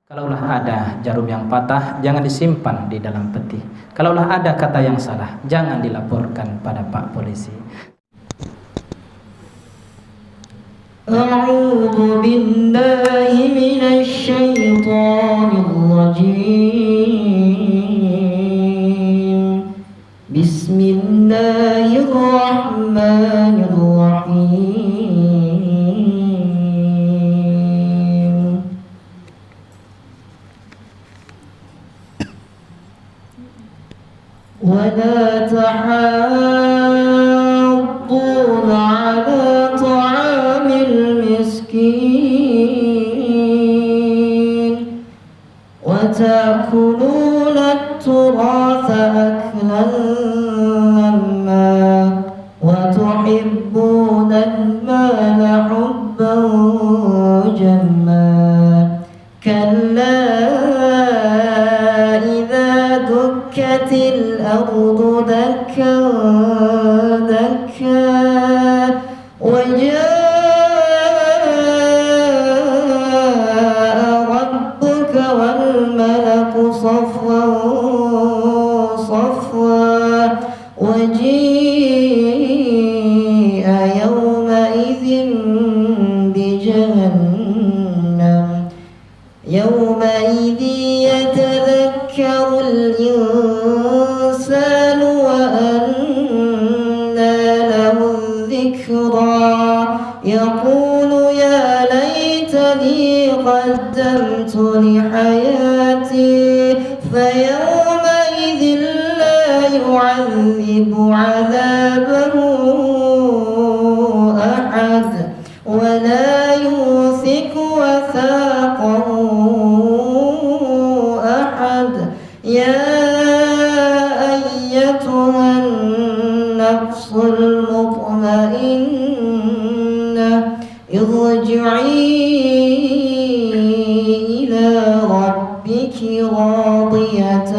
Kalaulah ada jarum yang patah, jangan disimpan di dalam peti. Kalaulah ada kata yang salah, jangan dilaporkan pada Pak Polisi. A'udzu billahi minasy syaithanir rajim. Bismillahirrahmanirrahim. ولا تحاضون على طعام المسكين وتأكلون التراث أكلا لما وتحبون المال حبا جما كلا إذا دكت الأرض دكا دكا وجاء ربك والملك صفا صفا وجيء يومئذ بجهنم يومئذ يتذكر الإنسان وأنى له الذكرى يقول يا ليتني قدمت لحياتي فيومئذ لا يعذب عذابه أحد ولا يوثق وثاقه أحد يا أيتها النفس المطمئنة ارجعي إلى ربك راضية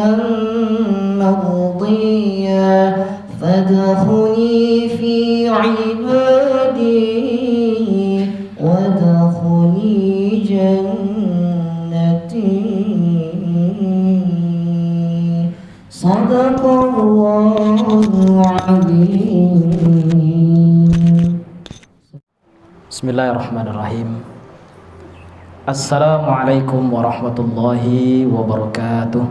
مرضية فادخلي في عبادي وادخلي جنتي صدق الله العظيم. Bismillahirrahmanirrahim. Assalamualaikum warahmatullahi wabarakatuh.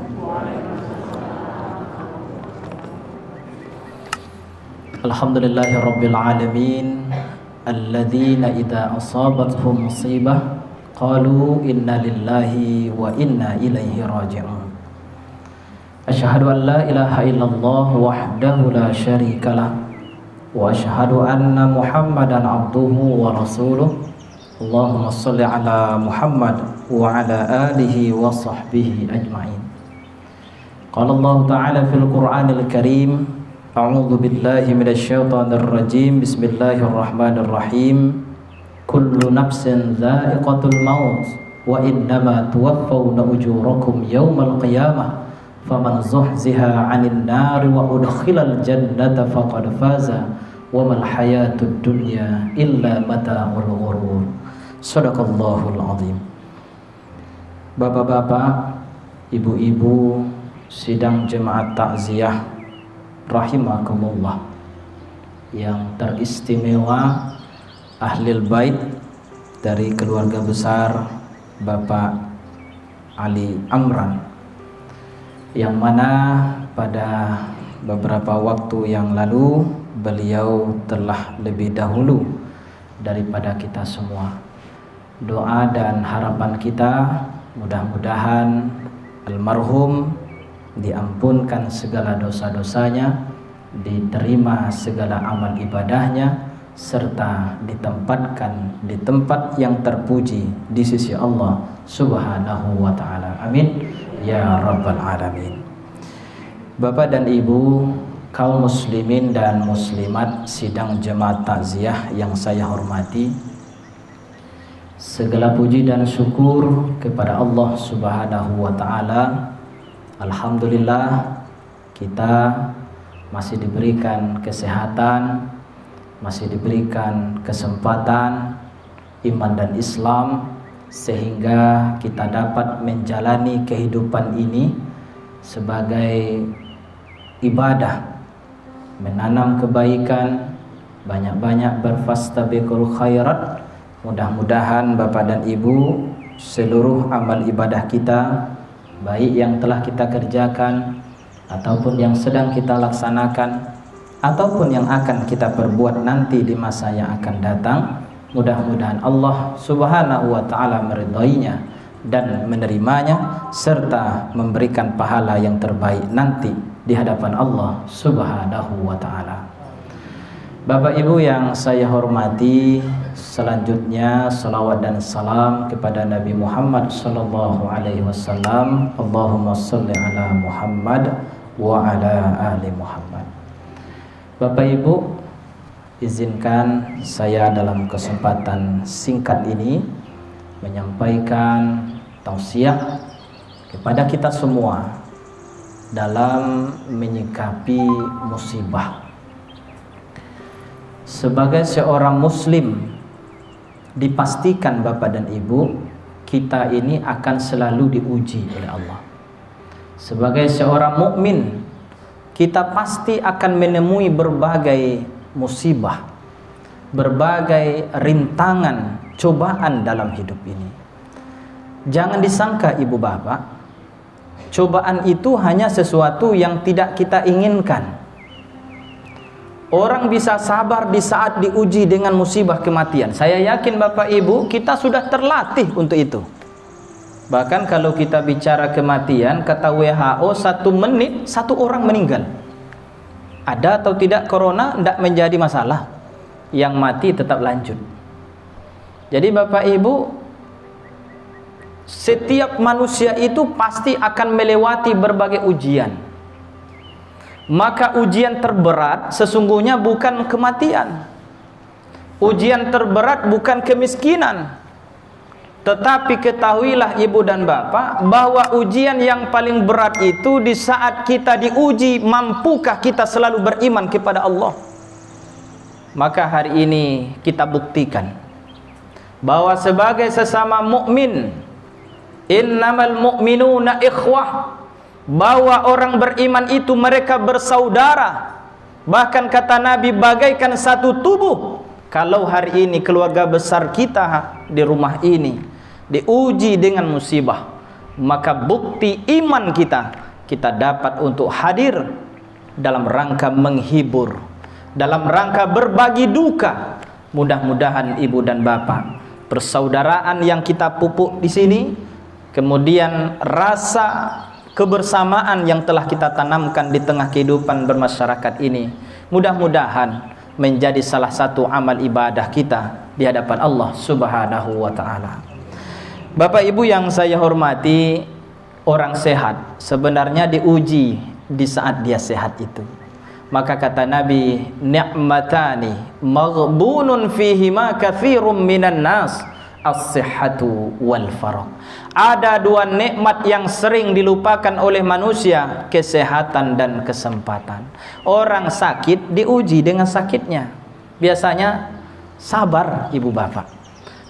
Alhamdulillahi rabbil alamin alladzina idza asabathum musibah qalu inna lillahi wa inna ilaihi raji'un. Asyhadu an la ilaha illallah wahdahu la syarikalah wa asyhadu anna Muhammadan abduhu wa rasuluh. Allahumma shalli ala Muhammad wa ala alihi wa sahbihi ajma'in. Qala Allah ta'ala fil Qur'anil Karim, a'udzu billahi minasy syaithanir rajim. Bismillahirrahmanirrahim. Kullu nafsin dha'iqatul maut wa innama tuwaffawna ujurakum yawmal qiyamah faman zuhziha 'anil nari wa udkhilal jannata faqad faza wa mal hayatud dunya illa mata'ul ghurur. Shadaqallahul azim. Bapak-bapak, ibu-ibu sidang jemaat takziah rahimakumullah, yang teristimewa ahlil bait dari keluarga besar Bapak Ali Amran, yang mana pada beberapa waktu yang lalu beliau telah lebih dahulu daripada kita semua. Doa dan harapan kita mudah-mudahan almarhum diampunkan segala dosa-dosanya, diterima segala amal ibadahnya, serta ditempatkan di tempat yang terpuji di sisi Allah Subhanahu wa ta'ala. Amin ya rabbal alamin. Bapak dan Ibu, kaum muslimin dan muslimat sidang jemaat takziah yang saya hormati, segala puji dan syukur kepada Allah Subhanahu wa ta'ala. Alhamdulillah kita masih diberikan kesehatan, masih diberikan kesempatan iman dan Islam sehingga kita dapat menjalani kehidupan ini sebagai ibadah, menanam kebaikan, banyak-banyak berfastabiqul khairat. Mudah-mudahan Bapak dan Ibu, seluruh amal ibadah kita, baik yang telah kita kerjakan ataupun yang sedang kita laksanakan ataupun yang akan kita perbuat nanti di masa yang akan datang, mudah-mudahan Allah Subhanahu wa taala meridainya dan menerimanya serta memberikan pahala yang terbaik nanti di hadapan Allah Subhanahu wa taala. Bapak Ibu yang saya hormati, selanjutnya salawat dan salam kepada Nabi Muhammad sallallahu alaihi wasallam. Allahumma shalli ala Muhammad wa ala ali Muhammad. Bapak Ibu, izinkan saya dalam kesempatan singkat ini menyampaikan tausiah kepada kita semua dalam menyikapi musibah. Sebagai seorang muslim, dipastikan Bapak dan Ibu, kita ini akan selalu diuji oleh Allah. Sebagai seorang mukmin, kita pasti akan menemui berbagai musibah, berbagai rintangan, cobaan dalam hidup ini. Jangan disangka Ibu Bapak, cobaan itu hanya sesuatu yang tidak kita inginkan. Orang bisa sabar di saat diuji dengan musibah kematian. Saya yakin Bapak Ibu, kita sudah terlatih untuk itu. Bahkan kalau kita bicara kematian, kata WHO 1 menit 1 orang meninggal. Ada atau tidak corona tidak menjadi masalah. Yang mati tetap lanjut. Jadi Bapak Ibu, setiap manusia itu pasti akan melewati berbagai ujian. Maka ujian terberat sesungguhnya bukan kematian. Ujian terberat bukan kemiskinan. Tetapi ketahuilah Ibu dan Bapak, bahwa ujian yang paling berat itu di saat kita diuji, mampukah kita selalu beriman kepada Allah. Maka hari ini kita buktikan bahwa sebagai sesama mukmin, innamal mu'minuna ikhwah, bahwa orang beriman itu mereka bersaudara. Bahkan kata Nabi, bagaikan satu tubuh. Kalau hari ini keluarga besar kita di rumah ini diuji dengan musibah, maka bukti iman kita dapat untuk hadir dalam rangka menghibur, dalam rangka berbagi duka. Mudah-mudahan Ibu dan Bapak, persaudaraan yang kita pupuk di sini, kemudian rasa kebersamaan yang telah kita tanamkan di tengah kehidupan bermasyarakat ini, mudah-mudahan menjadi salah satu amal ibadah kita di hadapan Allah Subhanahu wa taala. Bapak Ibu yang saya hormati, orang sehat sebenarnya diuji di saat dia sehat itu. Maka kata Nabi, ni'matani maghbunun fihima katsirum minan nas, as-sihhatu wal faragh. Ada 2 nikmat yang sering dilupakan oleh manusia, kesehatan dan kesempatan. Orang sakit diuji dengan sakitnya. Biasanya sabar Ibu Bapak.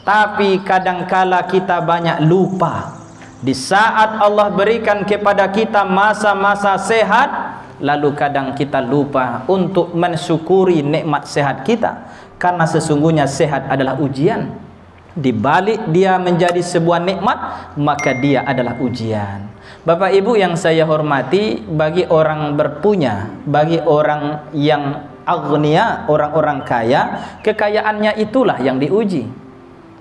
Tapi kadangkala kita banyak lupa. Di saat Allah berikan kepada kita masa-masa sehat, lalu kadang kita lupa untuk mensyukuri nikmat sehat kita. Karena sesungguhnya sehat adalah ujian. Di balik dia menjadi sebuah nikmat, maka dia adalah ujian. Bapak Ibu yang saya hormati, bagi orang berpunya, bagi orang yang aghnia, orang-orang kaya, kekayaannya itulah yang diuji.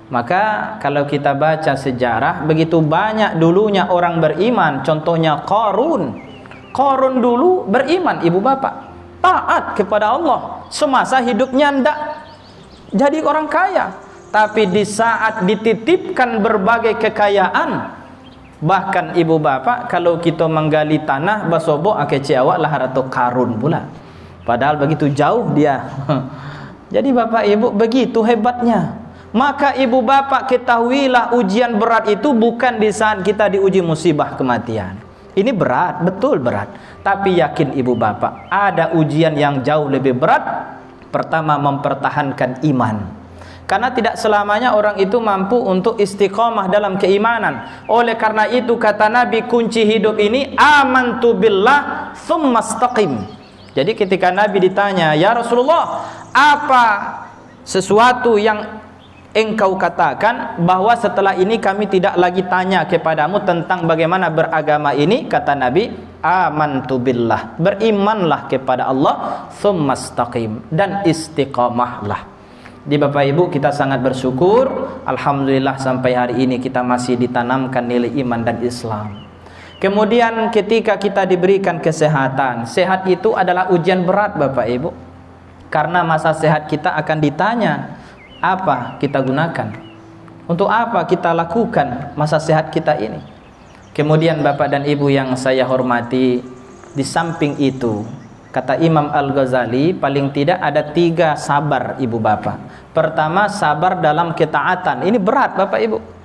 Maka kalau kita baca sejarah, begitu banyak dulunya orang beriman. Contohnya Qarun. Qarun dulu beriman Ibu Bapak, taat kepada Allah, semasa hidupnya tidak jadi orang kaya. Tapi di saat dititipkan berbagai kekayaan, bahkan Ibu Bapak, kalau kita menggali tanah basobo akece awak lah harato Karun pula. Padahal begitu jauh dia. Jadi Bapak Ibu, begitu hebatnya. Maka Ibu Bapak ketahuilah, ujian berat itu bukan di saat kita diuji musibah kematian. Ini berat, betul berat. Tapi yakin Ibu Bapak, ada ujian yang jauh lebih berat. Pertama, mempertahankan iman. Karena tidak selamanya orang itu mampu untuk istiqomah dalam keimanan. Oleh karena itu kata Nabi, kunci hidup ini amantu billah tsumma istaqim. Jadi ketika Nabi ditanya, "Ya Rasulullah, apa sesuatu yang engkau katakan bahwa setelah ini kami tidak lagi tanya kepadamu tentang bagaimana beragama ini?" Kata Nabi, amantu billah, berimanlah kepada Allah, tsumma istaqim, dan istiqamahlah. Di Bapak Ibu, kita sangat bersyukur, alhamdulillah sampai hari ini kita masih ditanamkan nilai iman dan Islam. Kemudian ketika kita diberikan kesehatan, sehat itu adalah ujian berat Bapak Ibu. Karena masa sehat kita akan ditanya, apa kita gunakan? Untuk apa kita lakukan masa sehat kita ini? Kemudian Bapak dan Ibu yang saya hormati, di samping itu kata Imam Al-Ghazali, paling tidak ada 3 sabar Ibu Bapak. Pertama, sabar dalam ketaatan. Ini berat Bapak Ibu.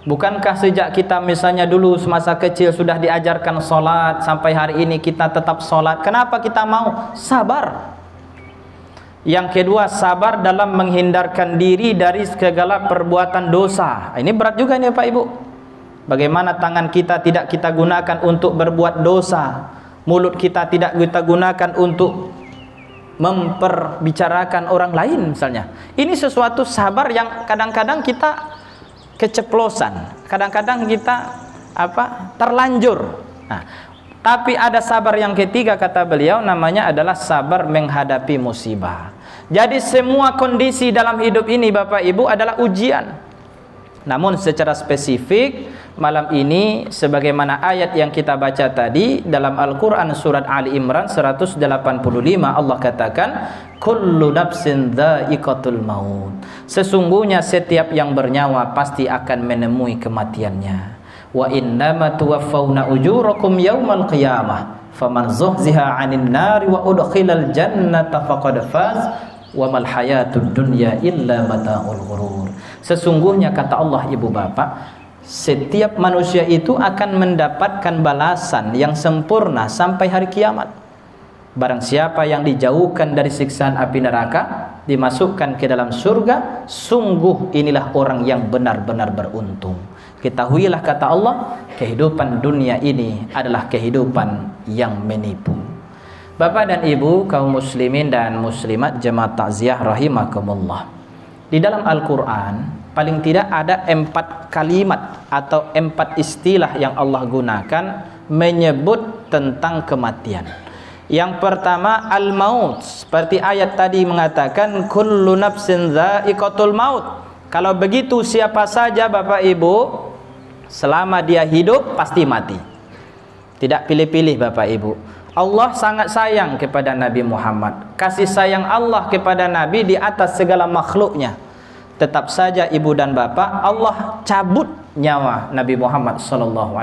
Bukankah sejak kita misalnya dulu semasa kecil sudah diajarkan sholat, sampai hari ini kita tetap sholat? Kenapa kita mau? Sabar. Yang kedua, sabar dalam menghindarkan diri dari segala perbuatan dosa. Ini berat juga nih Pak Ibu. Bagaimana tangan kita tidak kita gunakan untuk berbuat dosa, mulut kita tidak kita gunakan untuk memperbicarakan orang lain misalnya. Ini sesuatu sabar yang kadang-kadang kita keceplosan, kadang-kadang kita terlanjur. Nah, tapi ada sabar yang ketiga kata beliau, namanya adalah sabar menghadapi musibah. Jadi semua kondisi dalam hidup ini Bapak Ibu adalah ujian. Namun secara spesifik malam ini, sebagaimana ayat yang kita baca tadi dalam Al-Quran surat Ali Imran 185, Allah katakan, kullu nafsin dha'iqatul maut. Sesungguhnya setiap yang bernyawa pasti akan menemui kematiannya. Wa innama tuwaffawna ujurakum yawmal qiyamah faman zuhziha 'anil nari wa udkhilal jannata faqad faz wa mal hayatud dunya illa mata'ul ghurur. Sesungguhnya kata Allah Ibu Bapak, setiap manusia itu akan mendapatkan balasan yang sempurna sampai hari kiamat. Barang siapa yang dijauhkan dari siksaan api neraka, dimasukkan ke dalam surga, sungguh inilah orang yang benar-benar beruntung. Ketahuilah kata Allah, kehidupan dunia ini adalah kehidupan yang menipu. Bapak dan Ibu kaum muslimin dan muslimat jemaat takziah rahimakumullah. Di dalam Al-Quran paling tidak ada 4 kalimat atau 4 istilah yang Allah gunakan menyebut tentang kematian. Yang pertama al-maut, seperti ayat tadi mengatakan kullu nafsin dha'iqatul maut. Kalau begitu siapa saja Bapak Ibu selama dia hidup pasti mati. Tidak pilih-pilih Bapak Ibu. Allah sangat sayang kepada Nabi Muhammad. Kasih sayang Allah kepada Nabi di atas segala makhluknya. Tetap saja ibu dan bapak, Allah cabut nyawa Nabi Muhammad SAW.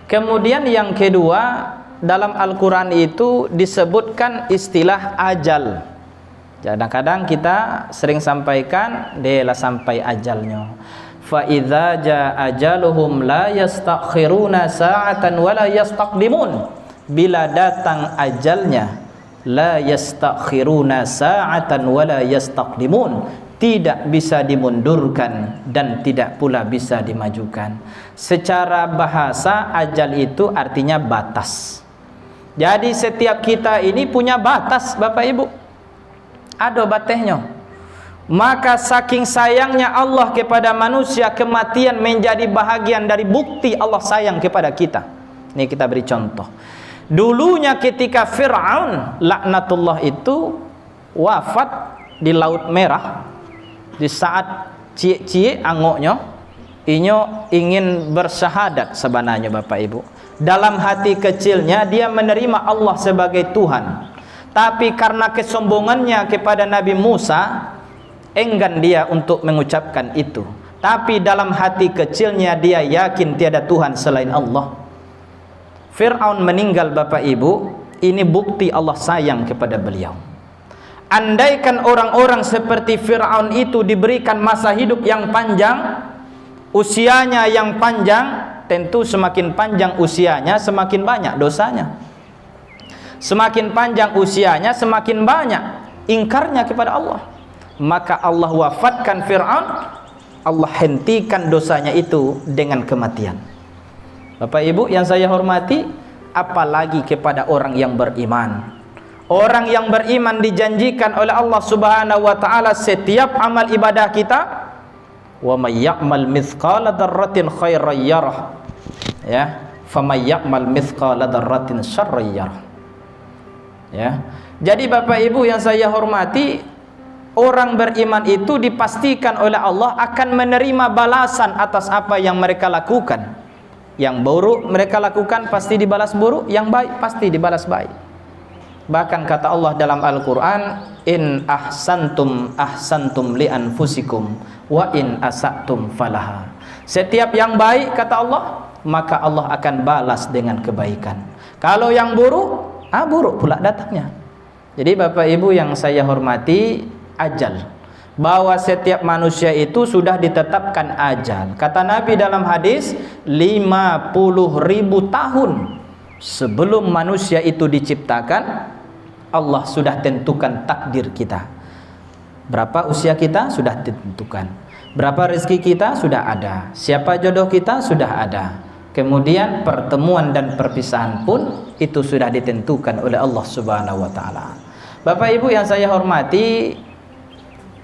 Kemudian yang kedua, dalam Al-Quran itu disebutkan istilah ajal. Kadang-kadang kita sering sampaikan, "Delah sampai ajalnya." Fa idza jaa ajaluhum la yastakhiruna sa'atan wa la yastaqdimun. Bila datang ajalnya, la yastakhiruna sa'atan wa la yastaqdimun, tidak bisa dimundurkan dan tidak pula bisa dimajukan. Secara bahasa ajal itu artinya batas. Jadi setiap kita ini punya batas Bapak Ibu. Ada batasnya. Maka saking sayangnya Allah kepada manusia, kematian menjadi bahagian dari bukti Allah sayang kepada kita. Ini kita beri contoh. Dulunya ketika Fir'aun laknatullah itu wafat di Laut Merah, di saat cie-cie angoknya, inyo ingin bersyahadat sebenarnya Bapak Ibu. Dalam hati kecilnya dia menerima Allah sebagai Tuhan. Tapi karena kesombongannya kepada Nabi Musa, enggan dia untuk mengucapkan itu. Tapi dalam hati kecilnya dia yakin tiada Tuhan selain Allah. Fir'aun meninggal Bapak Ibu, ini bukti Allah sayang kepada beliau. Andaikan orang-orang seperti Fir'aun itu diberikan masa hidup yang panjang, usianya yang panjang, tentu semakin panjang usianya semakin banyak dosanya. Semakin panjang usianya semakin banyak ingkarnya kepada Allah. maka Allah wafatkan Fir'aun, Allah hentikan dosanya itu dengan kematian. Bapak Ibu yang saya hormati, apalagi kepada orang yang beriman. Orang yang beriman dijanjikan oleh Allah Subhanahu wa taala setiap amal ibadah kita, wa may ya'mal mithqala dzarratin khairan yarah. Ya, fa may ya'mal mithqala dzarratin syarran yarah. Ya. Jadi Bapak Ibu yang saya hormati, orang beriman itu dipastikan oleh Allah akan menerima balasan atas apa yang mereka lakukan. Yang buruk mereka lakukan pasti dibalas buruk, yang baik pasti dibalas baik. Bahkan kata Allah dalam Al-Quran, in ahsantum ahsantum li anfusikum wa in asatum falaha. Setiap yang baik kata Allah, maka Allah akan balas dengan kebaikan. Kalau yang buruk, buruk pula datangnya. Jadi Bapak Ibu yang saya hormati, ajal, bahwa setiap manusia itu sudah ditetapkan ajal. Kata Nabi dalam hadis, 50.000 tahun sebelum manusia itu diciptakan, Allah sudah tentukan takdir kita. Berapa usia kita sudah ditentukan, berapa rezeki kita sudah ada, siapa jodoh kita sudah ada. Kemudian pertemuan dan perpisahan pun itu sudah ditentukan oleh Allah Subhanahu wa taala. Bapak Ibu yang saya hormati,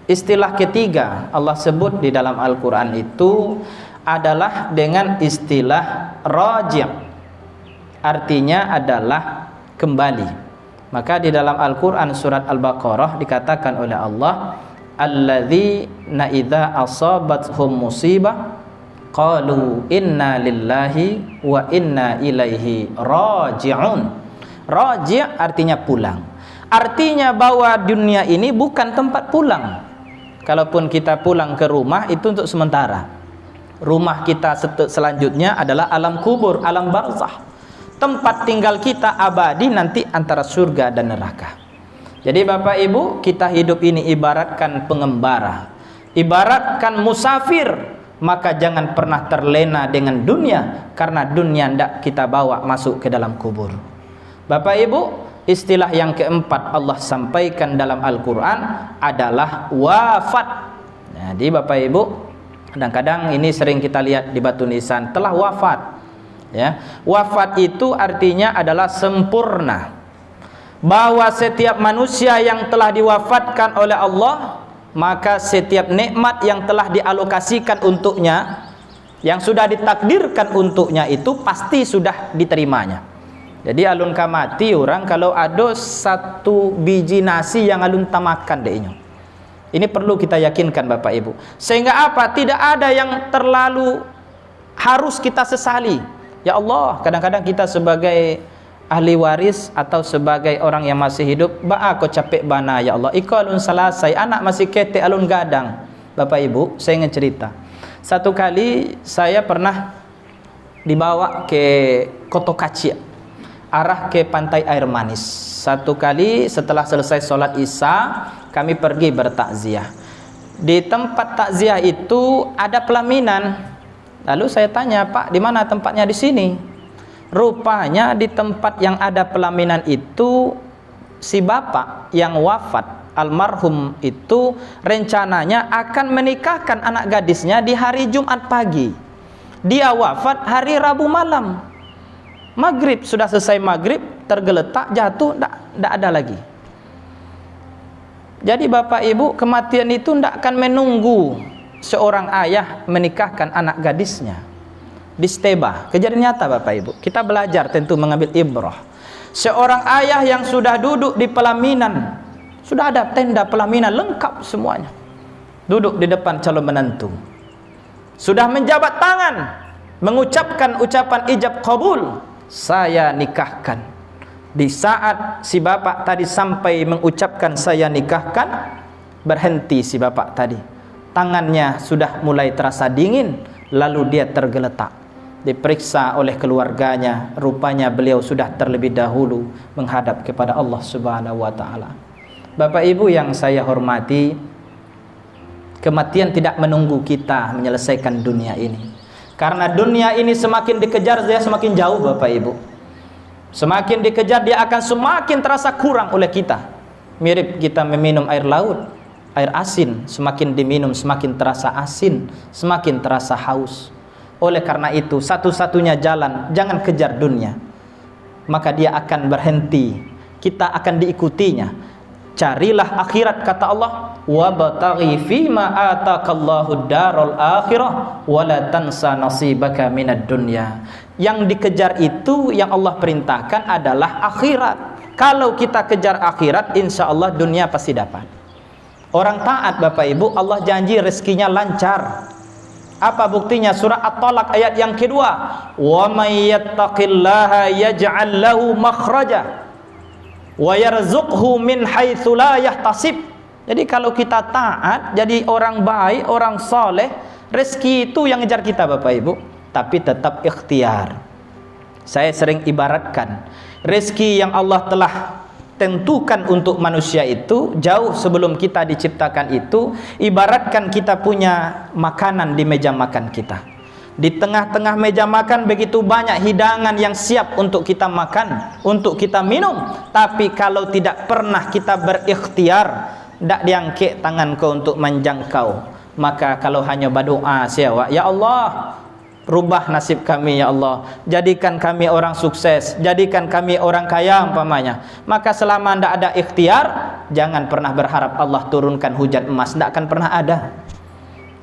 istilah ketiga Allah sebut di dalam Al-Quran itu adalah dengan istilah raji'. Artinya adalah kembali. Maka di dalam Al-Quran surat Al-Baqarah dikatakan oleh Allah, alladzina idza asabathum musibah qalu inna lillahi wa inna ilaihi raji'un. Raji' artinya pulang. Artinya bahwa dunia ini bukan tempat pulang. Kalaupun kita pulang ke rumah itu untuk sementara. Rumah kita selanjutnya adalah alam kubur, alam barzakh. Tempat tinggal kita abadi nanti antara surga dan neraka. Jadi Bapak Ibu, kita hidup ini ibaratkan pengembara, ibaratkan musafir. Maka jangan pernah terlena dengan dunia, karena dunia hendak kita bawa masuk ke dalam kubur. Bapak Ibu, istilah yang keempat Allah sampaikan dalam Al-Quran adalah wafat. Jadi Bapak Ibu, kadang-kadang ini sering kita lihat di batu nisan, telah wafat. Ya, wafat itu artinya adalah sempurna. Bahwa setiap manusia yang telah diwafatkan oleh Allah, maka setiap nikmat yang telah dialokasikan untuknya, yang sudah ditakdirkan untuknya itu pasti sudah diterimanya. Jadi alun kamati orang kalau ada satu biji nasi yang alun tamakan dehnya. Ini perlu kita yakinkan Bapak Ibu. Sehingga apa? Tidak ada yang terlalu harus kita sesali. Ya Allah, kadang-kadang kita sebagai ahli waris atau sebagai orang yang masih hidup, aku capek bana ya Allah. Iko alun salasai, anak masih kete alun gadang. Bapak Ibu, saya ingin cerita. Satu kali saya pernah dibawa ke Kotokacia, arah ke pantai air manis. Satu kali setelah selesai sholat Isya, kami pergi bertakziah. Di tempat takziah itu ada pelaminan. Lalu saya tanya, Pak, di mana tempatnya di sini? Rupanya di tempat yang ada pelaminan itu, si bapak yang wafat, almarhum itu rencananya akan menikahkan anak gadisnya di hari Jumat pagi. Dia wafat hari Rabu malam. Maghrib, sudah selesai maghrib, tergeletak, jatuh, tidak ada lagi. Jadi Bapak Ibu, kematian itu tidak akan menunggu seorang ayah menikahkan anak gadisnya. Disteba, kejadian nyata Bapak Ibu. Kita belajar tentu mengambil ibrah. Seorang ayah yang sudah duduk di pelaminan, sudah ada tenda pelaminan lengkap semuanya, duduk di depan calon menantu, sudah menjabat tangan, mengucapkan ucapan ijab qabul, saya nikahkan. Di saat si bapak tadi sampai mengucapkan saya nikahkan, berhenti si bapak tadi. Tangannya sudah mulai terasa dingin, lalu dia tergeletak. Diperiksa oleh keluarganya, rupanya beliau sudah terlebih dahulu menghadap kepada Allah Subhanahu wa taala. Bapak Ibu yang saya hormati, kematian tidak menunggu kita menyelesaikan dunia ini. Karena dunia ini semakin dikejar, dia semakin jauh Bapak Ibu. Semakin dikejar, dia akan semakin terasa kurang oleh kita. Mirip kita meminum air laut. Air asin semakin diminum semakin terasa asin, semakin terasa haus. Oleh karena itu satu-satunya jalan, jangan kejar dunia, maka dia akan berhenti, kita akan diikutinya. Carilah akhirat, kata Allah, wabtaghi fima ataqallahu darul akhirah wala tansa nasibaka minad dunya. Yang dikejar itu, yang Allah perintahkan adalah akhirat. Kalau kita kejar akhirat, insya Allah dunia pasti dapat. Orang taat Bapak Ibu, Allah janji rezekinya lancar. Apa buktinya? Surah At-Talaq ayat yang kedua, wa may yattaqillaha yaj'al lahu makhraja wa yarzuqhu min haitsu la yahtasib. Jadi kalau kita taat, jadi orang baik, orang soleh, rezeki itu yang ngejar kita Bapak Ibu, tapi tetap ikhtiar. Saya sering ibaratkan, rezeki yang Allah telah tentukan untuk manusia itu jauh sebelum kita diciptakan itu, ibaratkan kita punya makanan di meja makan kita. Di tengah-tengah meja makan begitu banyak hidangan yang siap untuk kita makan, untuk kita minum. Tapi kalau tidak pernah kita berikhtiar, tidak diangkat tangan kau untuk menjangkau, maka kalau hanya berdoa siapa, ya Allah, rubah nasib kami ya Allah, jadikan kami orang sukses, jadikan kami orang kaya umpamanya, maka selama tidak ada ikhtiar, jangan pernah berharap Allah turunkan hujan emas, tidak akan pernah ada.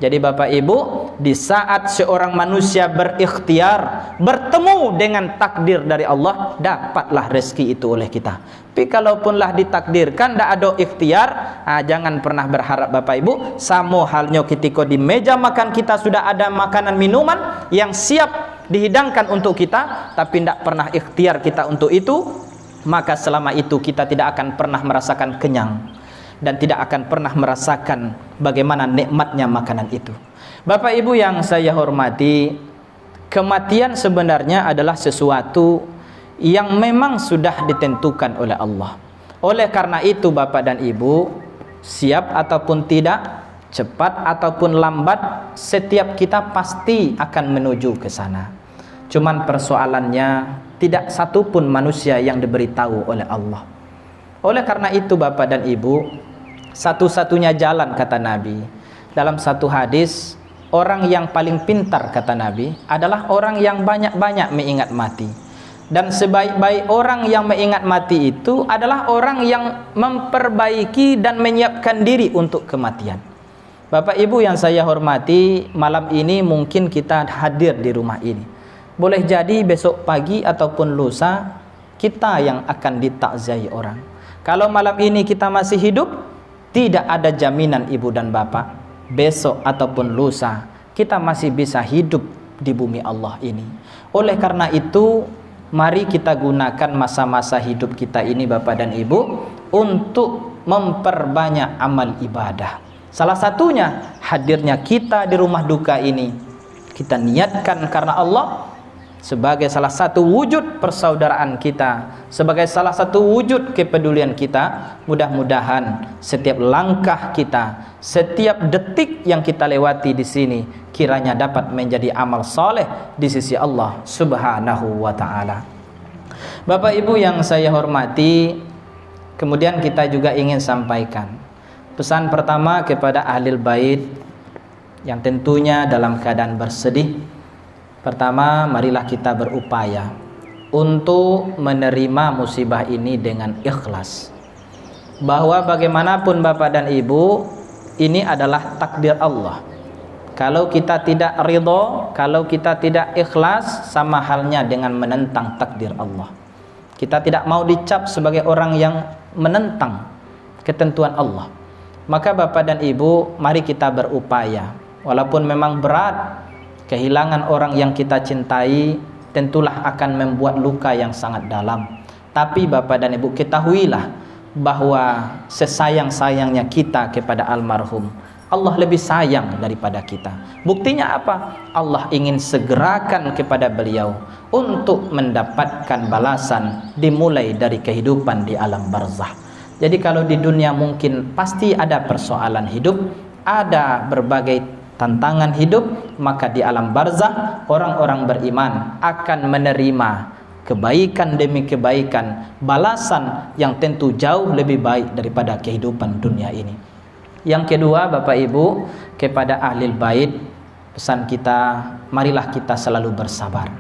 Jadi Bapak Ibu, di saat seorang manusia berikhtiar, bertemu dengan takdir dari Allah, dapatlah rezeki itu oleh kita. Tapi kalaupunlah ditakdirkan tidak ada ikhtiar, jangan pernah berharap Bapak Ibu. Sama halnya ketika di meja makan kita sudah ada makanan minuman yang siap dihidangkan untuk kita, tapi tidak pernah ikhtiar kita untuk itu, maka selama itu kita tidak akan pernah merasakan kenyang dan tidak akan pernah merasakan bagaimana nikmatnya makanan itu. Bapak Ibu yang saya hormati, kematian sebenarnya adalah sesuatu yang memang sudah ditentukan oleh Allah. Oleh karena itu Bapak dan Ibu, siap ataupun tidak, cepat ataupun lambat, setiap kita pasti akan menuju ke sana. Cuman persoalannya, tidak satupun manusia yang diberitahu oleh Allah. Oleh karena itu Bapak dan Ibu, satu-satunya jalan, kata Nabi dalam satu hadis, orang yang paling pintar, kata Nabi, adalah orang yang banyak-banyak mengingat mati. Dan sebaik-baik orang yang mengingat mati itu adalah orang yang memperbaiki dan menyiapkan diri untuk kematian. Bapak Ibu yang saya hormati, malam ini mungkin kita hadir di rumah ini, boleh jadi besok pagi ataupun lusa kita yang akan ditakziahi orang. Kalau malam ini kita masih hidup, tidak ada jaminan ibu dan bapak besok ataupun lusa kita masih bisa hidup di bumi Allah ini. Oleh karena itu, mari kita gunakan masa-masa hidup kita ini Bapak dan Ibu untuk memperbanyak amal ibadah. Salah satunya hadirnya kita di rumah duka ini, kita niatkan karena Allah, sebagai salah satu wujud persaudaraan kita, sebagai salah satu wujud kepedulian kita. Mudah-mudahan setiap langkah kita, setiap detik yang kita lewati di sini, kiranya dapat menjadi amal soleh di sisi Allah Subhanahu wa ta'ala. Bapak Ibu yang saya hormati, kemudian kita juga ingin sampaikan pesan pertama kepada ahlul bait yang tentunya dalam keadaan bersedih. Pertama, marilah kita berupaya untuk menerima musibah ini dengan ikhlas, bahwa bagaimanapun Bapak dan Ibu, ini adalah takdir Allah. Kalau kita tidak ridho, kalau kita tidak ikhlas, sama halnya dengan menentang takdir Allah. Kita tidak mau dicap sebagai orang yang menentang ketentuan Allah. Maka Bapak dan Ibu, mari kita berupaya, walaupun memang berat. Kehilangan orang yang kita cintai tentulah akan membuat luka yang sangat dalam. Tapi Bapak dan Ibu, ketahuilah bahwa sesayang-sayangnya kita kepada almarhum, Allah lebih sayang daripada kita. Buktinya apa? Allah ingin segerakan kepada beliau untuk mendapatkan balasan dimulai dari kehidupan di alam barzah. Jadi kalau di dunia mungkin pasti ada persoalan hidup, ada berbagai tantangan hidup, maka di alam barzah orang-orang beriman akan menerima kebaikan demi kebaikan, balasan yang tentu jauh lebih baik daripada kehidupan dunia ini. Yang kedua, Bapak Ibu, kepada ahli bait, pesan kita, marilah kita selalu bersabar.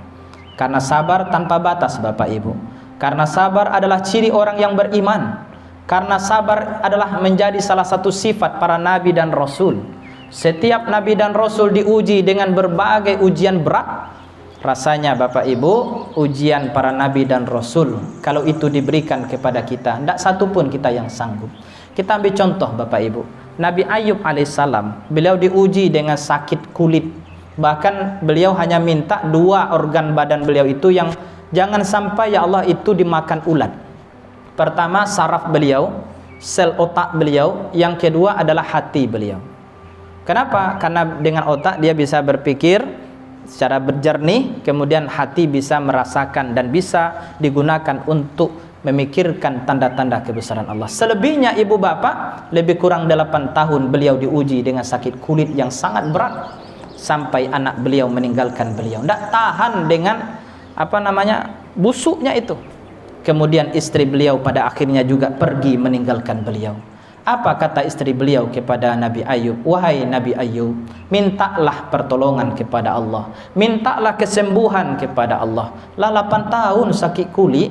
Karena sabar tanpa batas, Bapak Ibu. Karena sabar adalah ciri orang yang beriman. Karena sabar adalah menjadi salah satu sifat para nabi dan rasul. Setiap nabi dan rasul diuji dengan berbagai ujian berat. Rasanya Bapak Ibu, ujian para nabi dan rasul, kalau itu diberikan kepada kita, tidak satu pun kita yang sanggup. Kita ambil contoh Bapak Ibu, Nabi Ayub alaihissalam, beliau diuji dengan sakit kulit. Bahkan beliau hanya minta 2 organ badan beliau itu yang jangan sampai ya Allah itu dimakan ulat. Pertama saraf beliau, sel otak beliau. Yang kedua adalah hati beliau. Kenapa? Karena dengan otak dia bisa berpikir secara berjernih, kemudian hati bisa merasakan dan bisa digunakan untuk memikirkan tanda-tanda kebesaran Allah. Selebihnya ibu bapak, lebih kurang 8 tahun beliau diuji dengan sakit kulit yang sangat berat, sampai anak beliau meninggalkan beliau. Tidak tahan dengan busuknya itu. Kemudian istri beliau pada akhirnya juga pergi meninggalkan beliau. Apa kata istri beliau kepada Nabi Ayub? Wahai Nabi Ayub, mintalah pertolongan kepada Allah, mintalah kesembuhan kepada Allah. 8 tahun sakit kulit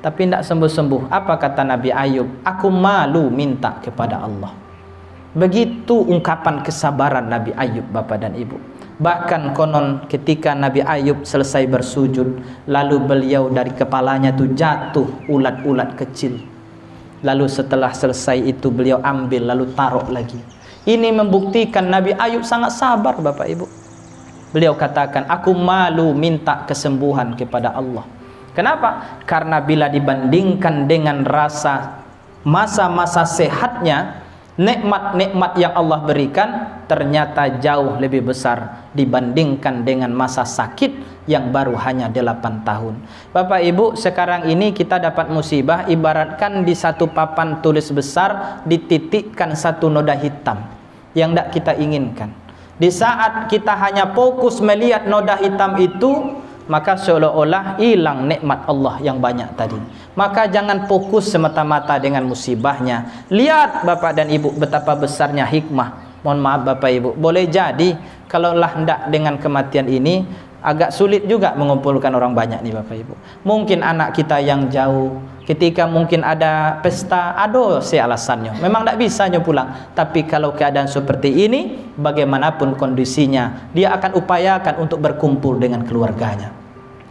tapi tidak sembuh-sembuh. Apa kata Nabi Ayub? Aku malu minta kepada Allah. Begitu ungkapan kesabaran Nabi Ayub, Bapak dan Ibu. Bahkan konon ketika Nabi Ayub selesai bersujud, lalu beliau dari kepalanya itu jatuh ulat-ulat kecil. Lalu setelah selesai itu beliau ambil lalu taruh lagi. Ini membuktikan Nabi Ayub sangat sabar, Bapak Ibu. Beliau katakan, aku malu minta kesembuhan kepada Allah. Kenapa? Karena bila dibandingkan dengan rasa masa-masa sehatnya, nikmat-nikmat yang Allah berikan ternyata jauh lebih besar dibandingkan dengan masa sakit yang baru hanya 8 tahun. Bapak Ibu, sekarang ini kita dapat musibah, ibaratkan di satu papan tulis besar dititikkan satu noda hitam yang tidak kita inginkan. Di saat kita hanya fokus melihat noda hitam itu, maka seolah-olah hilang nikmat Allah yang banyak tadi. Maka jangan fokus semata-mata dengan musibahnya. Lihat Bapak dan Ibu betapa besarnya hikmah. Mohon maaf Bapak Ibu, boleh jadi kalaulah hendak dengan kematian ini agak sulit juga mengumpulkan orang banyak nih Bapak Ibu. Mungkin anak kita yang jauh, ketika mungkin ada pesta, aduh si alasannya memang tidak bisa pulang. Tapi kalau keadaan seperti ini, bagaimanapun kondisinya, dia akan upayakan untuk berkumpul dengan keluarganya.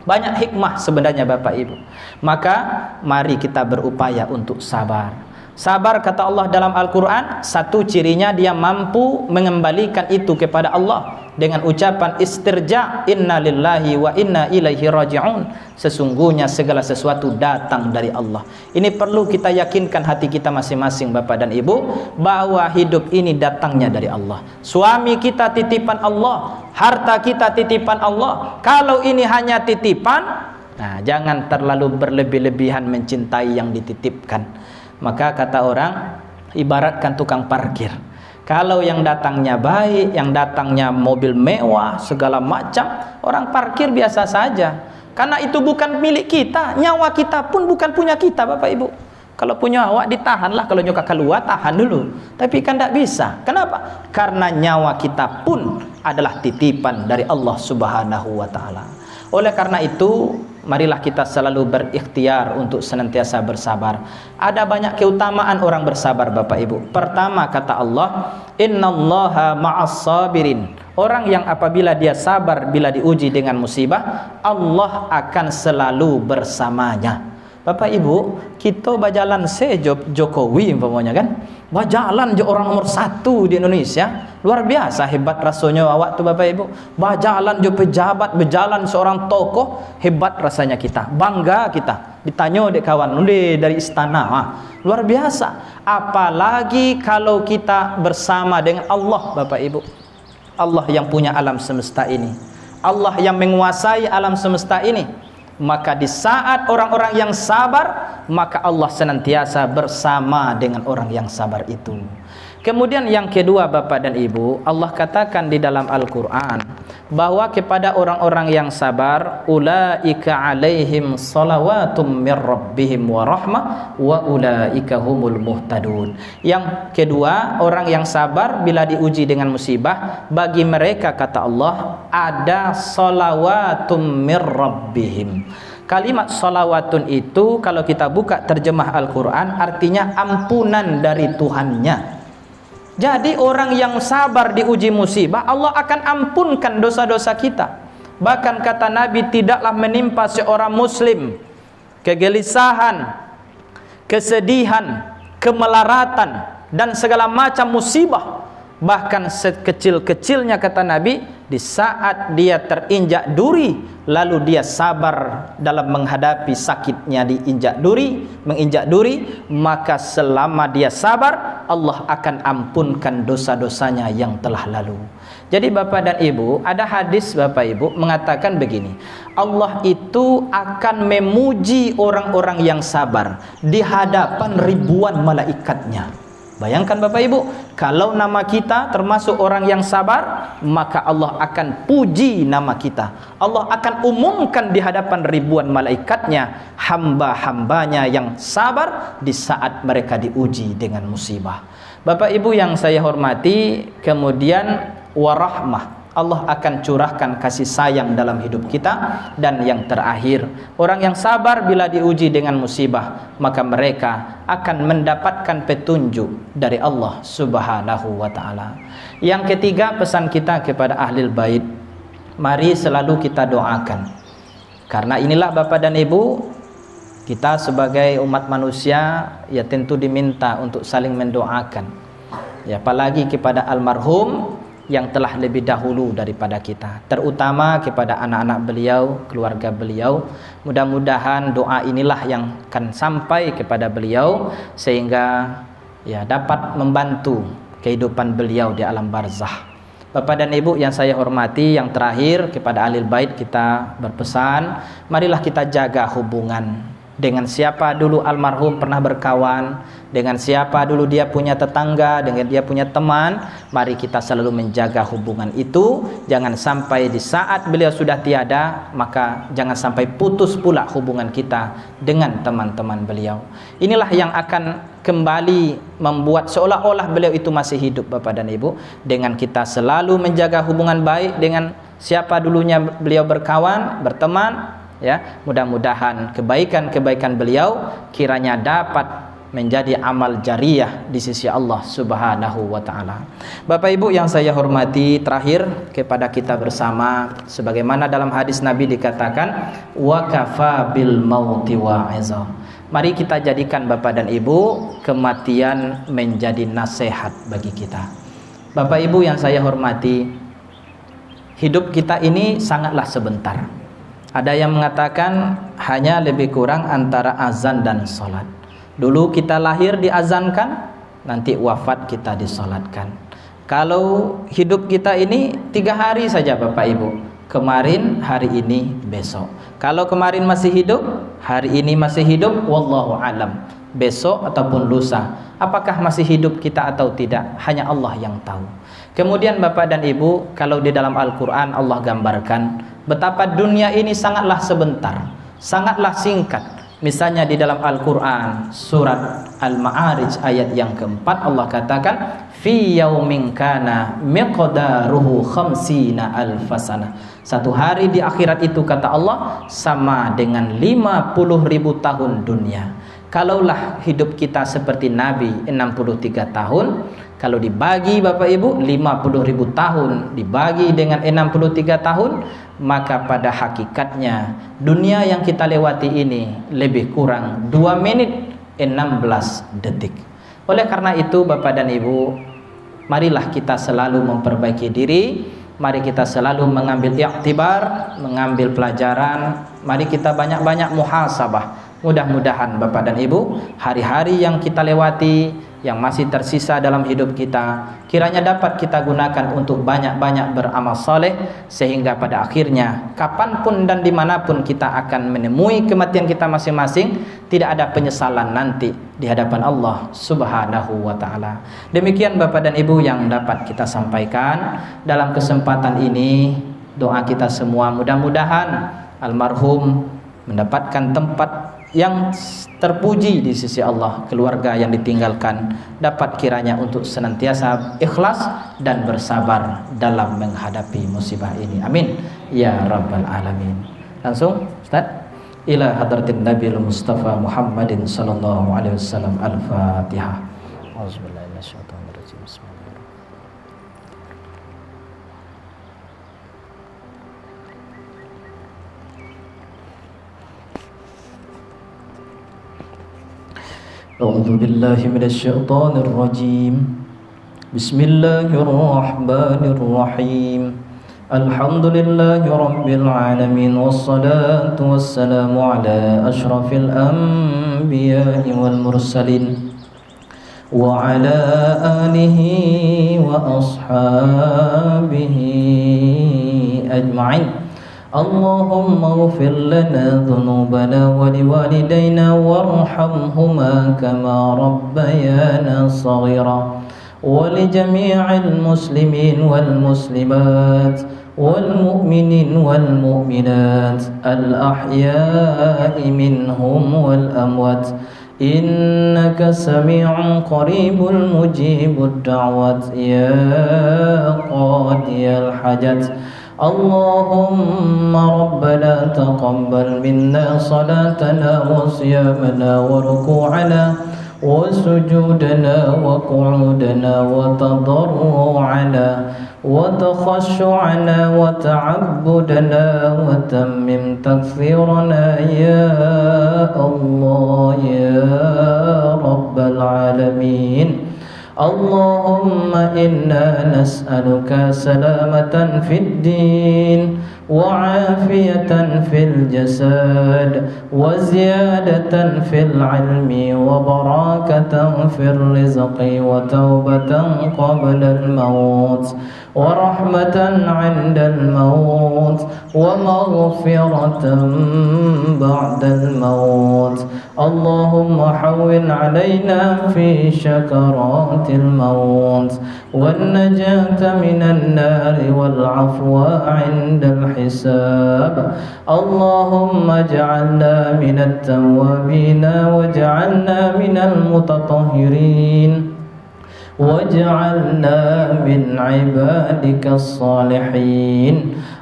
Banyak hikmah sebenarnya Bapak Ibu. Maka mari kita berupaya untuk sabar. Sabar kata Allah dalam Al-Quran, satu cirinya dia mampu mengembalikan itu kepada Allah dengan ucapan istirja, inna lillahi wa inna ilaihi raji'un. Sesungguhnya segala sesuatu datang dari Allah. Ini perlu kita yakinkan hati kita masing-masing Bapak dan Ibu, bahwa hidup ini datangnya dari Allah. Suami kita titipan Allah, harta kita titipan Allah. Kalau ini hanya titipan, nah jangan terlalu berlebih-lebihan mencintai yang dititipkan. Maka kata orang, ibaratkan tukang parkir. Kalau yang datangnya baik, yang datangnya mobil mewah, segala macam, orang parkir biasa saja. Karena itu bukan milik kita. Nyawa kita pun bukan punya kita Bapak Ibu. Kalau punya nyawa ditahanlah, kalau nyoka keluar tahan dulu. Tapi kan tidak bisa. Kenapa? Karena nyawa kita pun adalah titipan dari Allah Subhanahu wa Ta'ala. Oleh karena itu, marilah kita selalu berikhtiar untuk senantiasa bersabar. Ada banyak keutamaan orang bersabar Bapak Ibu. Pertama kata Allah, innallaha ma'as sabirin. Orang yang apabila dia sabar bila diuji dengan musibah, Allah akan selalu bersamanya. Bapak Ibu, kita berjalan Jokowi umpamanya kan, berjalan je orang nomor 1 di Indonesia, luar biasa hebat rasanya awak tu Bapak Ibu. Berjalan je pejabat, berjalan seorang tokoh, hebat rasanya kita, bangga kita. Ditanya dek kawan dari istana, luar biasa. Apalagi kalau kita bersama dengan Allah Bapak Ibu. Allah yang punya alam semesta ini, Allah yang menguasai alam semesta ini. Maka di saat orang-orang yang sabar, maka Allah senantiasa bersama dengan orang yang sabar itu. Kemudian yang kedua Bapak dan Ibu, Allah katakan di dalam Al-Quran bahwa kepada orang-orang yang sabar, ulaika alaihim salawatum mir rabbihim wa rahmah wa ulaika humul muhtadun. Yang kedua, orang yang sabar bila diuji dengan musibah, bagi mereka kata Allah ada salawatum mir rabbihim. Kalimat salawatun itu kalau kita buka terjemah Al-Quran artinya ampunan dari Tuhannya. Jadi orang yang sabar diuji musibah, Allah akan ampunkan dosa-dosa kita. Bahkan kata Nabi, tidaklah menimpa seorang muslim kegelisahan, kesedihan, kemelaratan dan segala macam musibah. Bahkan sekecil-kecilnya kata Nabi, di saat dia terinjak duri, lalu dia sabar dalam menghadapi sakitnya diinjak duri, menginjak duri, maka selama dia sabar, Allah akan ampunkan dosa-dosanya yang telah lalu. Jadi Bapak dan Ibu, ada hadis Bapak Ibu mengatakan begini, Allah itu akan memuji orang-orang yang sabar di hadapan ribuan malaikatnya. Bayangkan Bapak Ibu, kalau nama kita termasuk orang yang sabar, maka Allah akan puji nama kita. Allah akan umumkan di hadapan ribuan malaikatnya hamba-hambanya yang sabar di saat mereka diuji dengan musibah. Bapak Ibu yang saya hormati, kemudian warahmah, Allah akan curahkan kasih sayang dalam hidup kita. Dan yang terakhir, orang yang sabar bila diuji dengan musibah, maka mereka akan mendapatkan petunjuk dari Allah Subhanahu wa ta'ala. Yang ketiga, pesan kita kepada ahlul bait, mari selalu kita doakan. Karena inilah Bapak dan Ibu, kita sebagai umat manusia ya tentu diminta untuk saling mendoakan, ya, apalagi kepada almarhum yang telah lebih dahulu daripada kita, terutama kepada anak-anak beliau, keluarga beliau. Mudah-mudahan doa inilah yang akan sampai kepada beliau sehingga ya dapat membantu kehidupan beliau di alam barzah. Bapak dan Ibu yang saya hormati, yang terakhir kepada ahlul bait kita berpesan, marilah kita jaga hubungan. Dengan siapa dulu almarhum pernah berkawan, dengan siapa dulu dia punya tetangga, dengan dia punya teman, mari kita selalu menjaga hubungan itu. Jangan sampai di saat beliau sudah tiada, maka jangan sampai putus pula hubungan kita dengan teman-teman beliau. Inilah yang akan kembali membuat seolah-olah beliau itu masih hidup Bapak dan Ibu, dengan kita selalu menjaga hubungan baik dengan siapa dulunya beliau berkawan, berteman. Ya, mudah-mudahan kebaikan-kebaikan beliau kiranya dapat menjadi amal jariyah di sisi Allah Subhanahu wa ta'ala. Bapak Ibu yang saya hormati, terakhir kepada kita bersama, sebagaimana dalam hadis Nabi dikatakan, wa kafa bil mauti wa'izah. Mari kita jadikan Bapak dan Ibu kematian menjadi nasihat bagi kita. Bapak Ibu yang saya hormati, hidup kita ini sangatlah sebentar. Ada yang mengatakan hanya lebih kurang antara azan dan sholat. Dulu kita lahir diazankan, nanti wafat kita disolatkan. Kalau hidup kita ini 3 hari saja Bapak Ibu, kemarin, hari ini, besok. Kalau kemarin masih hidup, hari ini masih hidup, wallahu alam. Besok ataupun lusa, apakah masih hidup kita atau tidak, hanya Allah yang tahu. Kemudian Bapak dan Ibu, kalau di dalam Al-Quran Allah gambarkan betapa dunia ini sangatlah sebentar, sangatlah singkat. Misalnya di dalam Al-Quran surat Al-Ma'arij ayat yang keempat, Allah katakan fi yaumin kana miqdaruhu khamsina alfasana. Satu hari di akhirat itu kata Allah sama dengan 50.000 tahun dunia. Kalaulah hidup kita seperti Nabi 63 tahun, kalau dibagi Bapak Ibu 50.000 tahun dibagi dengan 63 tahun, maka pada hakikatnya dunia yang kita lewati ini lebih kurang 2 menit 16 detik. Oleh karena itu Bapak dan Ibu, marilah kita selalu memperbaiki diri, mari kita selalu mengambil iktibar, mengambil pelajaran, mari kita banyak-banyak muhasabah. Mudah-mudahan Bapak dan Ibu, hari-hari yang kita lewati yang masih tersisa dalam hidup kita kiranya dapat kita gunakan untuk banyak-banyak beramal soleh, sehingga pada akhirnya kapanpun dan dimanapun kita akan menemui kematian kita masing-masing, tidak ada penyesalan nanti di hadapan Allah Subhanahu wa ta'ala. Demikian Bapak dan Ibu yang dapat kita sampaikan dalam kesempatan ini. Doa kita semua mudah-mudahan almarhum mendapatkan tempat yang terpuji di sisi Allah, keluarga yang ditinggalkan dapat kiranya untuk senantiasa ikhlas dan bersabar dalam menghadapi musibah ini. Amin ya rabbal alamin. Langsung Ustaz, ila hadratin Nabil Mustafa Muhammadin sallallahu alaihi wasallam. Al-Fatihah. Auzubillahi minasyaitonir rajim. Bismillahirrahmanirrahim. أعوذ بالله من الشيطان الرجيم. بسم الله الرحمن الرحيم. الحمد لله رب العالمين، والصلاة والسلام على أشرف الأنبياء والمرسلين وعلى آله وأصحابه أجمعين. اللهم اغفر لنا ذنوبنا ولوالدينا وارحمهما كما ربيانا صغيرا، ولجميع المسلمين والمسلمات والمؤمنين والمؤمنات الأحياء منهم والأموات، إنك سميع قريب مجيب الدعوات يا قاضي الحاجات. اللهم ربنا تقبل منا صلاتنا وصيامنا وركوعنا وسجودنا وقعودنا وتضرعنا وتخشعنا وتعبدنا، وتمم تكثيرنا يا الله يا رب العالمين. اللهم إنا نسألك سلامة في الدين وعافية في الجسد وزيادة في العلم وبركة في الرزق وتوبة قبل الموت ورحمة عند الموت ومغفرة بعد الموت. اللهم حول علينا في شكرات الموت والنجاة من النار والعفو عند الحساب. اللهم اجعلنا من التوابين واجعلنا من المتطهرين واجعلنا من عبادك الصالحين.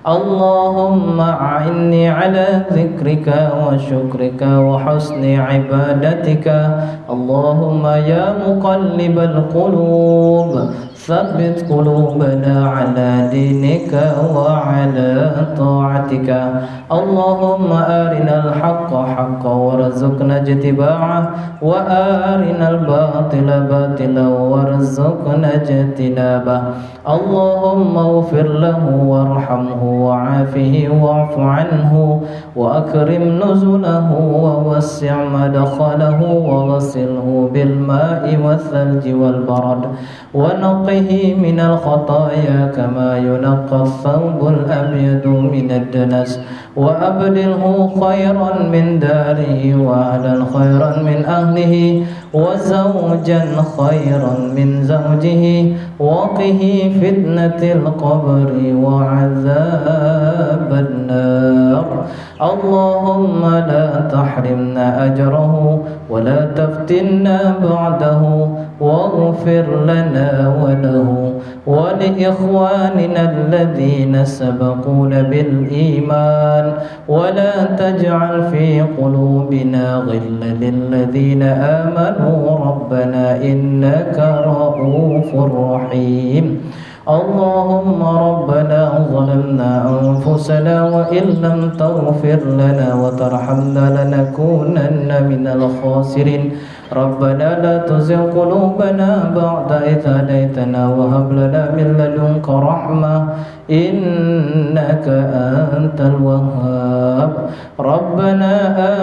اللهم أعني على ذكرك وشكرك وحسن عبادتك. اللهم يا مقلب القلوب ثبت قلوبنا على دينك وعلى طاعتك. اللهم أرنا الحق حقا وارزقنا اتباعه وأرنا الباطل باطلا وارزقنا اجتنابه. اللهم اغفر له وارحمه وعافه واعف عنه وأكرم نزله ووسع مدخله وغسله بالماء والثلج والبرد ونقه من الخطايا كما ينقى الثوب الأبيض من الدنس وأبدله خيرا من داره وأهلا خيرا من أهله وزوجا خيرا من زوجه وقه فتنة القبر وعذاب النار. اللهم لا تحرمنا أجره ولا تفتنا بعده واغفر لنا وله ولإخواننا الذين سبقونا بالإيمان ولا تجعل في قلوبنا غلا للذين آمنوا ربنا إنك رؤوف رحيم. اللهم ربنا ظلمنا أنفسنا وإن لم تغفر لنا وترحمنا لنكونن من الخاسرين. ربنا لا تزغ قلوبنا بعد إذ هديتنا وهب لنا من لدنك رحمة إنك أنت الوهاب ربنا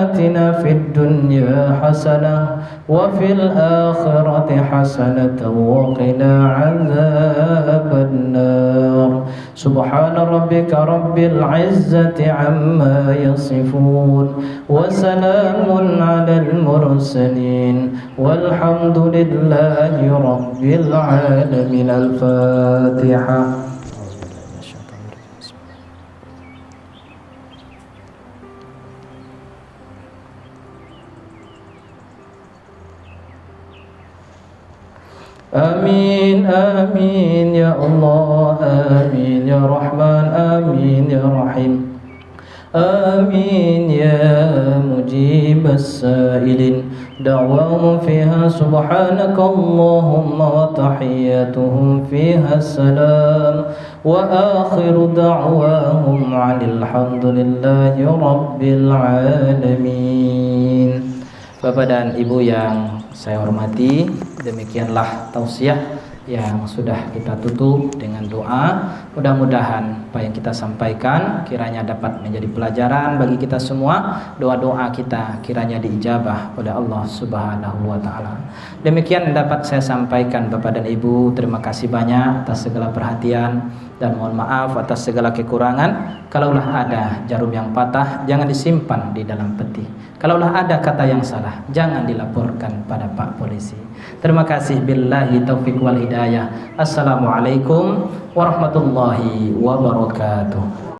آتنا في الدنيا حسنة وفي الآخرة حسنة وقنا عذاب النار سبحان ربك رب العزة عما يصفون وسلام على المرسلين والحمد لله رب العالمين الفاتحة آمين آمين يا الله آمين يا رحمن آمين يا رحيم آمين يا مجيب السائلين دعواهم فيها سبحانك اللهم وتحياتهم فيها السلام وآخر دعواهم عن الحمد لله رب العالمين. Bapak dan Ibu yang saya hormati, demikianlah tausiah yang sudah kita tutup dengan doa. Mudah-mudahan apa yang kita sampaikan kiranya dapat menjadi pelajaran bagi kita semua. Doa-doa kita kiranya diijabah oleh Allah Subhanahu wa taala. Demikian yang dapat saya sampaikan Bapak dan Ibu. Terima kasih banyak atas segala perhatian dan mohon maaf atas segala kekurangan. Kalaulah ada jarum yang patah, jangan disimpan di dalam peti. Kalaulah ada kata yang salah, jangan dilaporkan pada Pak Polisi. Terima kasih. Billahi taufiq wal hidayah. Assalamualaikum warahmatullahi wabarakatuh.